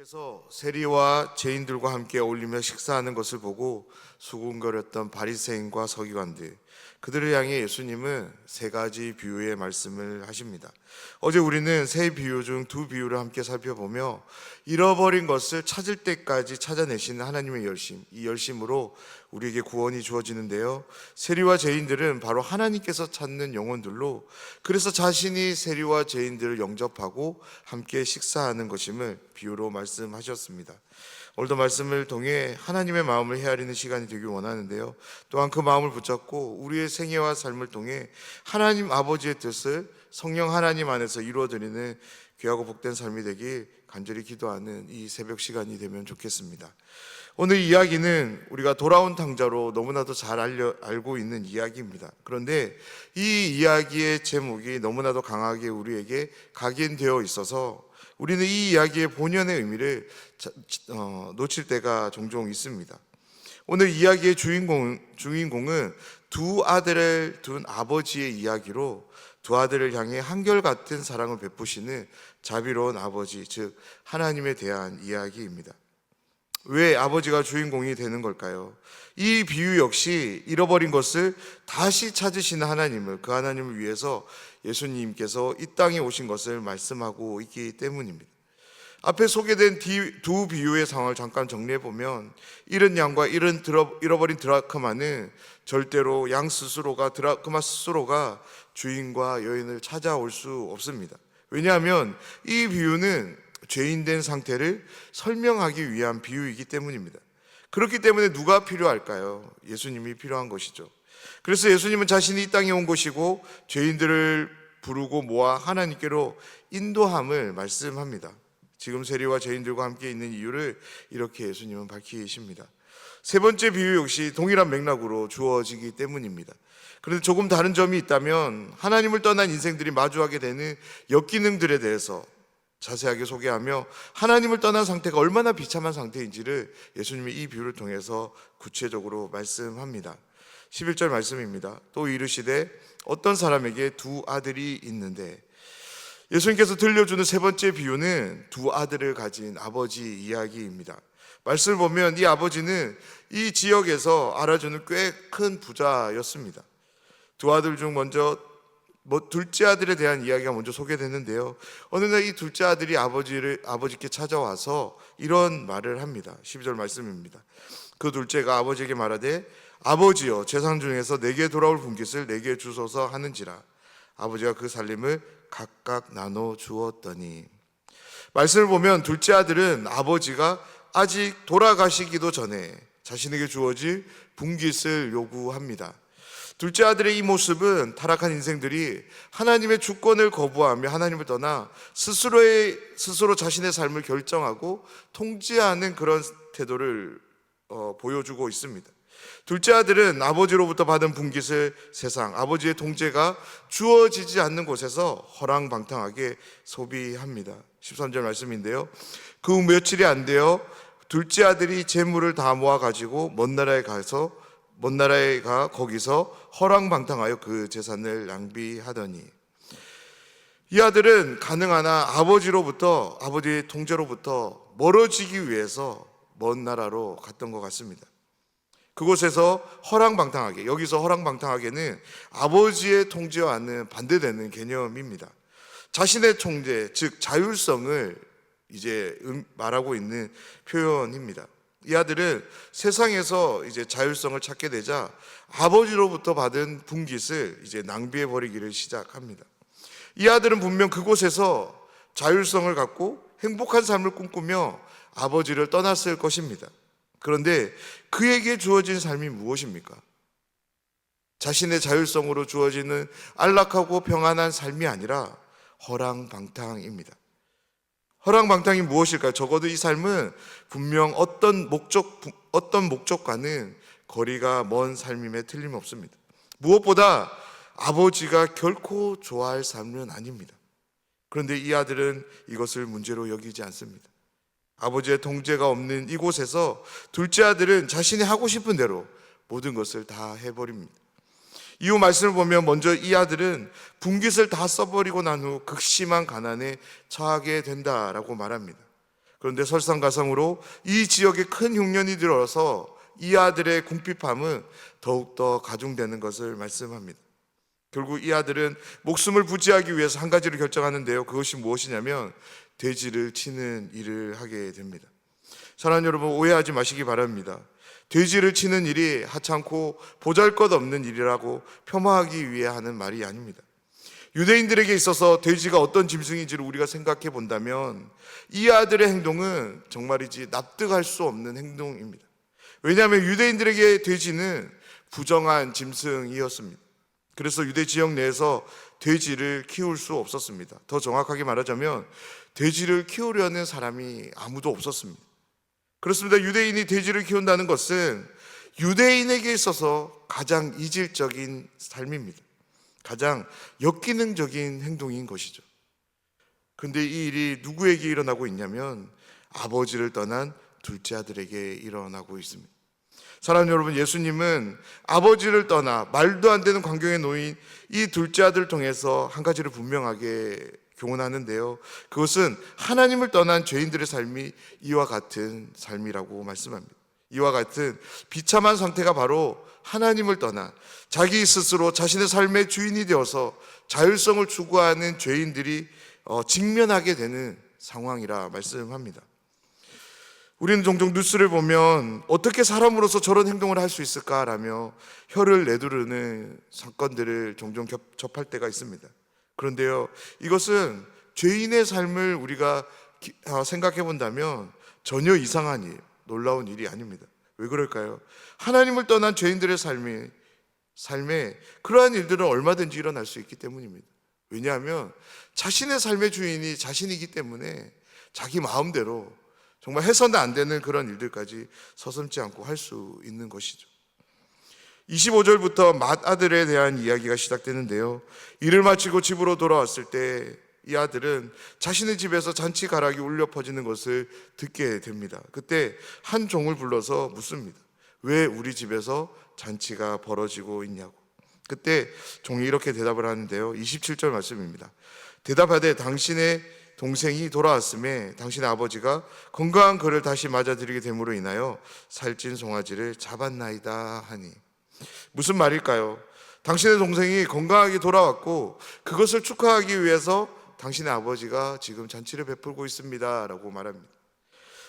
예수님께서 세리와 죄인들과 함께 어울리며 식사하는 것을 보고 수군거렸던 바리새인과 서기관들, 그들을 향해 예수님은 세 가지 비유의 말씀을 하십니다. 어제 우리는 세 비유 중 두 비유를 함께 살펴보며 잃어버린 것을 찾을 때까지 찾아내시는 하나님의 열심, 이 열심으로 우리에게 구원이 주어지는데요, 세리와 죄인들은 바로 하나님께서 찾는 영혼들로, 그래서 자신이 세리와 죄인들을 영접하고 함께 식사하는 것임을 비유로 말씀하셨습니다. 오늘도 말씀을 통해 하나님의 마음을 헤아리는 시간이 되길 원하는데요, 또한 그 마음을 붙잡고 우리의 생애와 삶을 통해 하나님 아버지의 뜻을 성령 하나님 안에서 이루어드리는 귀하고 복된 삶이 되길 간절히 기도하는 이 새벽 시간이 되면 좋겠습니다. 오늘 이야기는 우리가 돌아온 탕자로 너무나도 잘 알고 있는 이야기입니다. 그런데 이 이야기의 제목이 너무나도 강하게 우리에게 각인되어 있어서 우리는 이 이야기의 본연의 의미를 놓칠 때가 종종 있습니다. 오늘 이야기의 주인공은 두 아들을 둔 아버지의 이야기로 두 아들을 향해 한결같은 사랑을 베푸시는 자비로운 아버지, 즉 하나님에 대한 이야기입니다. 왜 아버지가 주인공이 되는 걸까요? 이 비유 역시 잃어버린 것을 다시 찾으시는 하나님을, 그 하나님을 위해서 예수님께서 이 땅에 오신 것을 말씀하고 있기 때문입니다. 앞에 소개된 두 비유의 상황을 잠깐 정리해보면, 잃은 양과 잃어버린 드라크마는 절대로 양 스스로가, 드라크마 스스로가 주인과 여인을 찾아올 수 없습니다. 왜냐하면 이 비유는 죄인된 상태를 설명하기 위한 비유이기 때문입니다. 그렇기 때문에 누가 필요할까요? 예수님이 필요한 것이죠. 그래서 예수님은 자신이 이 땅에 온 것이고 죄인들을 부르고 모아 하나님께로 인도함을 말씀합니다. 지금 세리와 죄인들과 함께 있는 이유를 이렇게 예수님은 밝히십니다. 세 번째 비유 역시 동일한 맥락으로 주어지기 때문입니다. 그런데 조금 다른 점이 있다면, 하나님을 떠난 인생들이 마주하게 되는 역기능들에 대해서 자세하게 소개하며 하나님을 떠난 상태가 얼마나 비참한 상태인지를 예수님이 이 비유를 통해서 구체적으로 말씀합니다. 11절 말씀입니다. 또 이르시되 어떤 사람에게 두 아들이 있는데, 예수님께서 들려주는 세 번째 비유는 두 아들을 가진 아버지 이야기입니다. 말씀을 보면 이 아버지는 이 지역에서 알아주는 꽤 큰 부자였습니다. 두 아들 중 먼저 둘째 아들에 대한 이야기가 먼저 소개됐는데요, 어느 날 이 둘째 아들이 아버지께 찾아와서 이런 말을 합니다. 12절 말씀입니다. 그 둘째가 아버지에게 말하되 아버지여, 재산 중에서 내게 돌아올 분깃을 내게 주소서 하는지라. 아버지가 그 살림을 각각 나눠 주었더니, 말씀을 보면 둘째 아들은 아버지가 아직 돌아가시기도 전에 자신에게 주어질 분깃을 요구합니다. 둘째 아들의 이 모습은 타락한 인생들이 하나님의 주권을 거부하며 하나님을 떠나 스스로 자신의 삶을 결정하고 통제하는 그런 태도를 보여주고 있습니다. 둘째 아들은 아버지로부터 받은 분깃을 세상, 아버지의 통제가 주어지지 않는 곳에서 허랑방탕하게 소비합니다. 13절 말씀인데요, 그 며칠이 안 되어 둘째 아들이 재물을 다 모아가지고 먼 나라에 가 거기서 허랑방탕하여 그 재산을 낭비하더니, 이 아들은 가능하나 아버지의 통제로부터 멀어지기 위해서 먼 나라로 갔던 것 같습니다. 그곳에서 허랑방탕하게, 여기서 허랑방탕하게는 아버지의 통제와는 반대되는 개념입니다. 자신의 통제, 즉 자율성을 이제 말하고 있는 표현입니다. 이 아들은 세상에서 이제 자율성을 찾게 되자 아버지로부터 받은 분깃을 이제 낭비해 버리기를 시작합니다. 이 아들은 분명 그곳에서 자율성을 갖고 행복한 삶을 꿈꾸며 아버지를 떠났을 것입니다. 그런데 그에게 주어진 삶이 무엇입니까? 자신의 자율성으로 주어지는 안락하고 평안한 삶이 아니라 허랑방탕입니다. 허랑방탕이 무엇일까요? 적어도 이 삶은 분명 어떤 목적과는 거리가 먼 삶임에 틀림없습니다. 무엇보다 아버지가 결코 좋아할 삶은 아닙니다. 그런데 이 아들은 이것을 문제로 여기지 않습니다. 아버지의 통제가 없는 이곳에서 둘째 아들은 자신이 하고 싶은 대로 모든 것을 다 해버립니다. 이후 말씀을 보면 먼저 이 아들은 분깃을 다 써버리고 난 후 극심한 가난에 처하게 된다라고 말합니다. 그런데 설상가상으로 이 지역에 큰 흉년이 들어서 이 아들의 궁핍함은 더욱더 가중되는 것을 말씀합니다. 결국 이 아들은 목숨을 부지하기 위해서 한 가지를 결정하는데요. 그것이 무엇이냐면 돼지를 치는 일을 하게 됩니다. 사랑하는 여러분, 오해하지 마시기 바랍니다. 돼지를 치는 일이 하찮고 보잘것없는 일이라고 폄하하기 위해 하는 말이 아닙니다. 유대인들에게 있어서 돼지가 어떤 짐승인지를 우리가 생각해 본다면 이 아들의 행동은 정말이지 납득할 수 없는 행동입니다. 왜냐하면 유대인들에게 돼지는 부정한 짐승이었습니다. 그래서 유대 지역 내에서 돼지를 키울 수 없었습니다. 더 정확하게 말하자면 돼지를 키우려는 사람이 아무도 없었습니다. 그렇습니다. 유대인이 돼지를 키운다는 것은 유대인에게 있어서 가장 이질적인 삶입니다. 가장 역기능적인 행동인 것이죠. 그런데 이 일이 누구에게 일어나고 있냐면 아버지를 떠난 둘째 아들에게 일어나고 있습니다. 사랑하는 여러분, 예수님은 아버지를 떠나 말도 안 되는 광경에 놓인 이 둘째 아들을 통해서 한 가지를 분명하게 교훈하는데요. 그것은 하나님을 떠난 죄인들의 삶이 이와 같은 삶이라고 말씀합니다. 이와 같은 비참한 상태가 바로 하나님을 떠나 자기 스스로 자신의 삶의 주인이 되어서 자율성을 추구하는 죄인들이 직면하게 되는 상황이라 말씀합니다. 우리는 종종 뉴스를 보면 어떻게 사람으로서 저런 행동을 할 수 있을까라며 혀를 내두르는 사건들을 종종 접할 때가 있습니다. 그런데요, 이것은 죄인의 삶을 우리가 생각해 본다면 전혀 이상한 일, 놀라운 일이 아닙니다. 왜 그럴까요? 하나님을 떠난 죄인들의 삶에 그러한 일들은 얼마든지 일어날 수 있기 때문입니다. 왜냐하면 자신의 삶의 주인이 자신이기 때문에 자기 마음대로 정말 해서는 안 되는 그런 일들까지 서슴지 않고 할 수 있는 것이죠. 25절부터 맏아들에 대한 이야기가 시작되는데요. 일을 마치고 집으로 돌아왔을 때 이 아들은 자신의 집에서 잔치 가락이 울려 퍼지는 것을 듣게 됩니다. 그때 한 종을 불러서 묻습니다. 왜 우리 집에서 잔치가 벌어지고 있냐고. 그때 종이 이렇게 대답을 하는데요. 27절 말씀입니다. 대답하되 당신의 동생이 돌아왔음에 당신의 아버지가 건강한 그를 다시 맞아들이게 됨으로 인하여 살찐 송아지를 잡았나이다 하니. 무슨 말일까요? 당신의 동생이 건강하게 돌아왔고 그것을 축하하기 위해서 당신의 아버지가 지금 잔치를 베풀고 있습니다 라고 말합니다.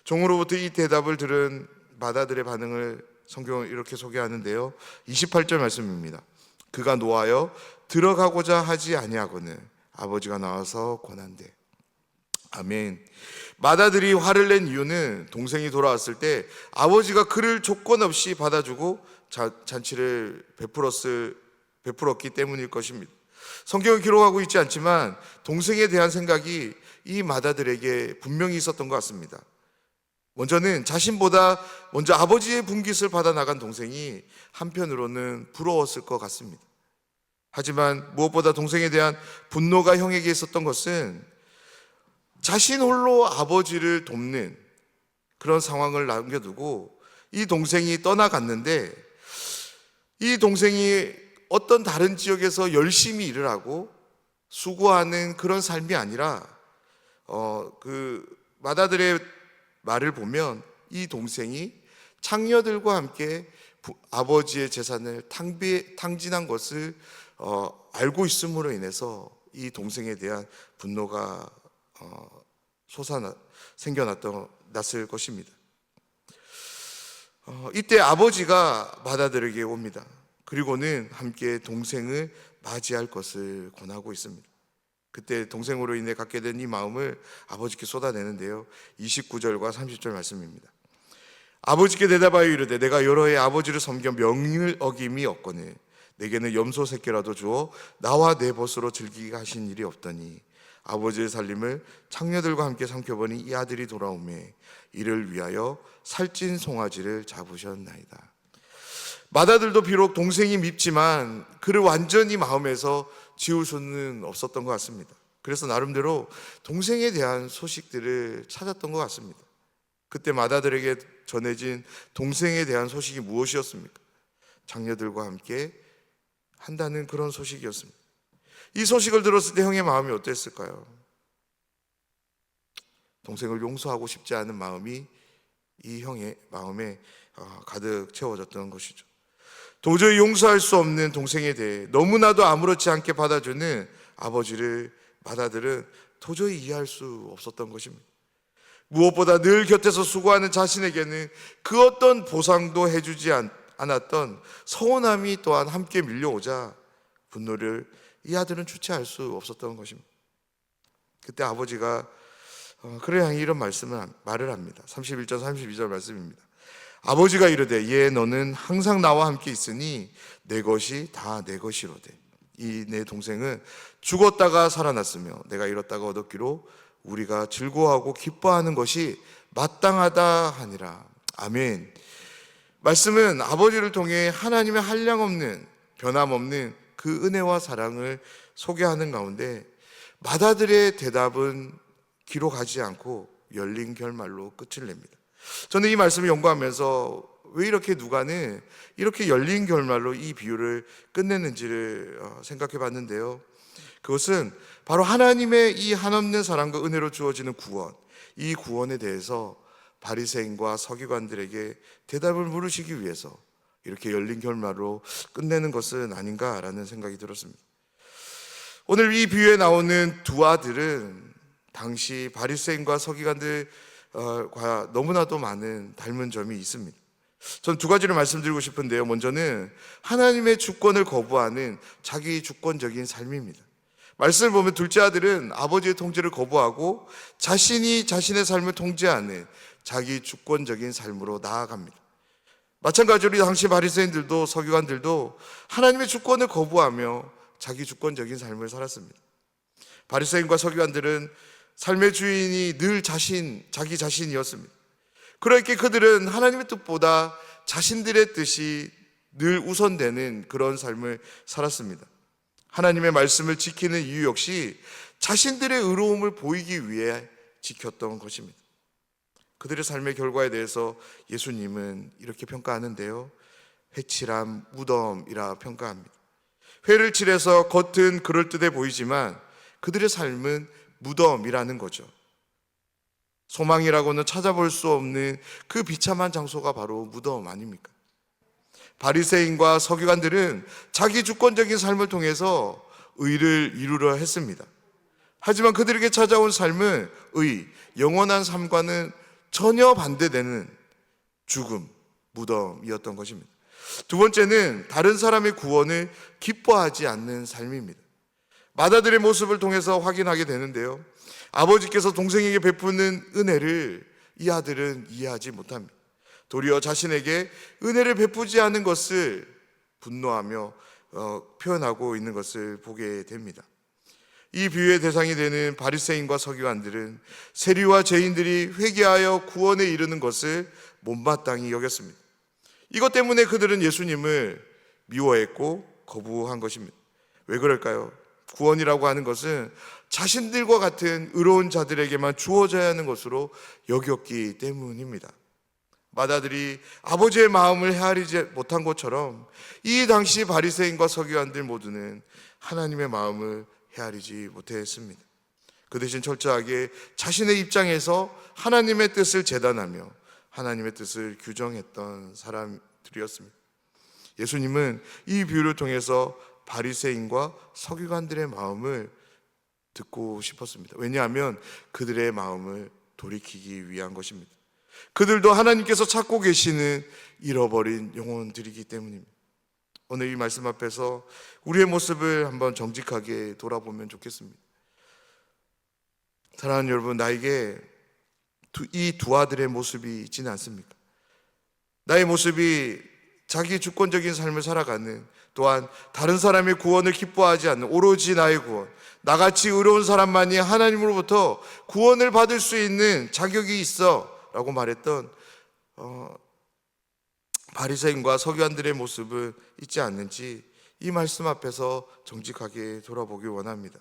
종으로부터 이 대답을 들은 맏아들의 반응을 성경은 이렇게 소개하는데요. 28절 말씀입니다. 그가 노하여 들어가고자 하지 아니하거늘 아버지가 나와서 권한대. 아멘. 맏아들이 화를 낸 이유는 동생이 돌아왔을 때 아버지가 그를 조건 없이 받아주고 잔치를 베풀었기 때문일 것입니다. 성경은 기록하고 있지 않지만 동생에 대한 생각이 이 맏아들에게 분명히 있었던 것 같습니다. 먼저는 자신보다 먼저 아버지의 분깃을 받아 나간 동생이 한편으로는 부러웠을 것 같습니다. 하지만 무엇보다 동생에 대한 분노가 형에게 있었던 것은 자신 홀로 아버지를 돕는 그런 상황을 남겨두고 이 동생이 떠나갔는데 이 동생이 어떤 다른 지역에서 열심히 일을 하고 수고하는 그런 삶이 아니라 그 맏아들의 말을 보면 이 동생이 창녀들과 함께 아버지의 재산을 탕진한 것을 알고 있음으로 인해서 이 동생에 대한 분노가 생겨났을 것입니다. 이때 아버지가 맏아들에게 옵니다. 그리고는 함께 동생을 맞이할 것을 권하고 있습니다. 그때 동생으로 인해 갖게 된 이 마음을 아버지께 쏟아내는데요. 29절과 30절 말씀입니다. 아버지께 대답하여 이르되 내가 여러 해 아버지를 섬겨 명을 어김이 없거늘 내게는 염소 새끼라도 주어 나와 내 벗으로 즐기게 하신 일이 없더니 아버지의 살림을 창녀들과 함께 삼켜보니 이 아들이 돌아오매 이를 위하여 살찐 송아지를 잡으셨나이다. 맏아들도 비록 동생이 밉지만 그를 완전히 마음에서 지울 수는 없었던 것 같습니다. 그래서 나름대로 동생에 대한 소식들을 찾았던 것 같습니다. 그때 맏아들에게 전해진 동생에 대한 소식이 무엇이었습니까? 장녀들과 함께 한다는 그런 소식이었습니다. 이 소식을 들었을 때 형의 마음이 어땠을까요? 동생을 용서하고 싶지 않은 마음이 이 형의 마음에 가득 채워졌던 것이죠. 도저히 용서할 수 없는 동생에 대해 너무나도 아무렇지 않게 받아주는 아버지를 맏아들은 도저히 이해할 수 없었던 것입니다. 무엇보다 늘 곁에서 수고하는 자신에게는 그 어떤 보상도 해주지 않았던 서운함이 또한 함께 밀려오자 분노를 이 아들은 주체할 수 없었던 것입니다. 그때 아버지가 그를 향해 이런 말을 합니다. 31절 32절 말씀입니다. 아버지가 이르되 얘 너는 항상 나와 함께 있으니 내 것이 다 내 것이로되 이 내 동생은 죽었다가 살아났으며 내가 잃었다가 얻었기로 우리가 즐거워하고 기뻐하는 것이 마땅하다 하니라. 아멘. 말씀은 아버지를 통해 하나님의 한량없는 변함없는 그 은혜와 사랑을 소개하는 가운데 맏아들의 대답은 기록하지 않고 열린 결말로 끝을 냅니다. 저는 이 말씀을 연구하면서 왜 이렇게 누가는 이렇게 열린 결말로 이 비유를 끝냈는지를 생각해 봤는데요. 그것은 바로 하나님의 이 한없는 사랑과 은혜로 주어지는 구원, 이 구원에 대해서 바리새인과 서기관들에게 대답을 물으시기 위해서 이렇게 열린 결말로 끝내는 것은 아닌가라는 생각이 들었습니다. 오늘 이 비유에 나오는 두 아들은 당시 바리새인과 서기관들과 너무나도 많은 닮은 점이 있습니다. 전 두 가지를 말씀드리고 싶은데요. 먼저는 하나님의 주권을 거부하는 자기 주권적인 삶입니다. 말씀을 보면 둘째 아들은 아버지의 통제를 거부하고 자신이 자신의 삶을 통제하는 자기 주권적인 삶으로 나아갑니다. 마찬가지로 당시 바리새인들도 서기관들도 하나님의 주권을 거부하며 자기 주권적인 삶을 살았습니다. 바리새인과 서기관들은 삶의 주인이 늘 자기 자신이었습니다. 그렇게 그들은 하나님의 뜻보다 자신들의 뜻이 늘 우선되는 그런 삶을 살았습니다. 하나님의 말씀을 지키는 이유 역시 자신들의 의로움을 보이기 위해 지켰던 것입니다. 그들의 삶의 결과에 대해서 예수님은 이렇게 평가하는데요. 회칠한 무덤이라 평가합니다. 회를 칠해서 겉은 그럴듯해 보이지만 그들의 삶은 무덤이라는 거죠. 소망이라고는 찾아볼 수 없는 그 비참한 장소가 바로 무덤 아닙니까? 바리새인과 서기관들은 자기 주권적인 삶을 통해서 의를 이루려 했습니다. 하지만 그들에게 찾아온 삶은 영원한 삶과는 전혀 반대되는 죽음, 무덤이었던 것입니다. 두 번째는 다른 사람의 구원을 기뻐하지 않는 삶입니다. 맏아들의 모습을 통해서 확인하게 되는데요. 아버지께서 동생에게 베푸는 은혜를 이 아들은 이해하지 못합니다. 도리어 자신에게 은혜를 베푸지 않은 것을 분노하며 표현하고 있는 것을 보게 됩니다. 이 비유의 대상이 되는 바리새인과 서기관들은 세리와 죄인들이 회개하여 구원에 이르는 것을 못마땅히 여겼습니다. 이것 때문에 그들은 예수님을 미워했고 거부한 것입니다. 왜 그럴까요? 구원이라고 하는 것은 자신들과 같은 의로운 자들에게만 주어져야 하는 것으로 여겼기 때문입니다. 맏아들이 아버지의 마음을 헤아리지 못한 것처럼 이 당시 바리새인과 서기관들 모두는 하나님의 마음을 헤아리지 못했습니다. 그 대신 철저하게 자신의 입장에서 하나님의 뜻을 재단하며 하나님의 뜻을 규정했던 사람들이었습니다. 예수님은 이 비유를 통해서 바리새인과 서기관들의 마음을 듣고 싶었습니다. 왜냐하면 그들의 마음을 돌이키기 위한 것입니다. 그들도 하나님께서 찾고 계시는 잃어버린 영혼들이기 때문입니다. 오늘 이 말씀 앞에서 우리의 모습을 한번 정직하게 돌아보면 좋겠습니다. 사랑하는 여러분, 나에게 이 두 아들의 모습이 있지는 않습니까? 나의 모습이 자기 주권적인 삶을 살아가는, 또한 다른 사람의 구원을 기뻐하지 않는, 오로지 나의 구원, 나같이 의로운 사람만이 하나님으로부터 구원을 받을 수 있는 자격이 있어 라고 말했던 바리새인과 서기관들의 모습은 있지 않는지 이 말씀 앞에서 정직하게 돌아보길 원합니다.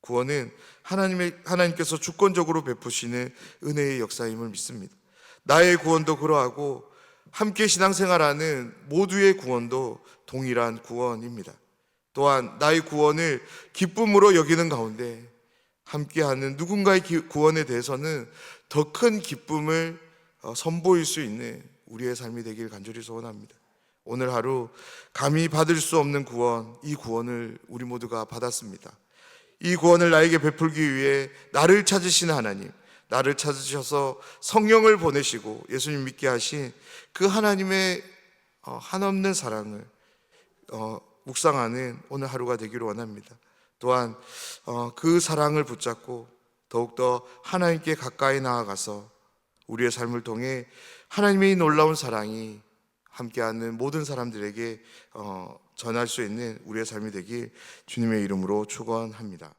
구원은 하나님께서 주권적으로 베푸시는 은혜의 역사임을 믿습니다. 나의 구원도 그러하고 함께 신앙생활하는 모두의 구원도 동일한 구원입니다. 또한 나의 구원을 기쁨으로 여기는 가운데 함께하는 누군가의 구원에 대해서는 더 큰 기쁨을 선보일 수 있는 우리의 삶이 되길 간절히 소원합니다. 오늘 하루 감히 받을 수 없는 구원, 이 구원을 우리 모두가 받았습니다. 이 구원을 나에게 베풀기 위해 나를 찾으신 하나님, 나를 찾으셔서 성령을 보내시고 예수님 믿게 하신 그 하나님의 한없는 사랑을 묵상하는 오늘 하루가 되기를 원합니다. 또한 그 사랑을 붙잡고 더욱더 하나님께 가까이 나아가서 우리의 삶을 통해 하나님의 이 놀라운 사랑이 함께하는 모든 사람들에게 전할 수 있는 우리의 삶이 되길 주님의 이름으로 축원합니다.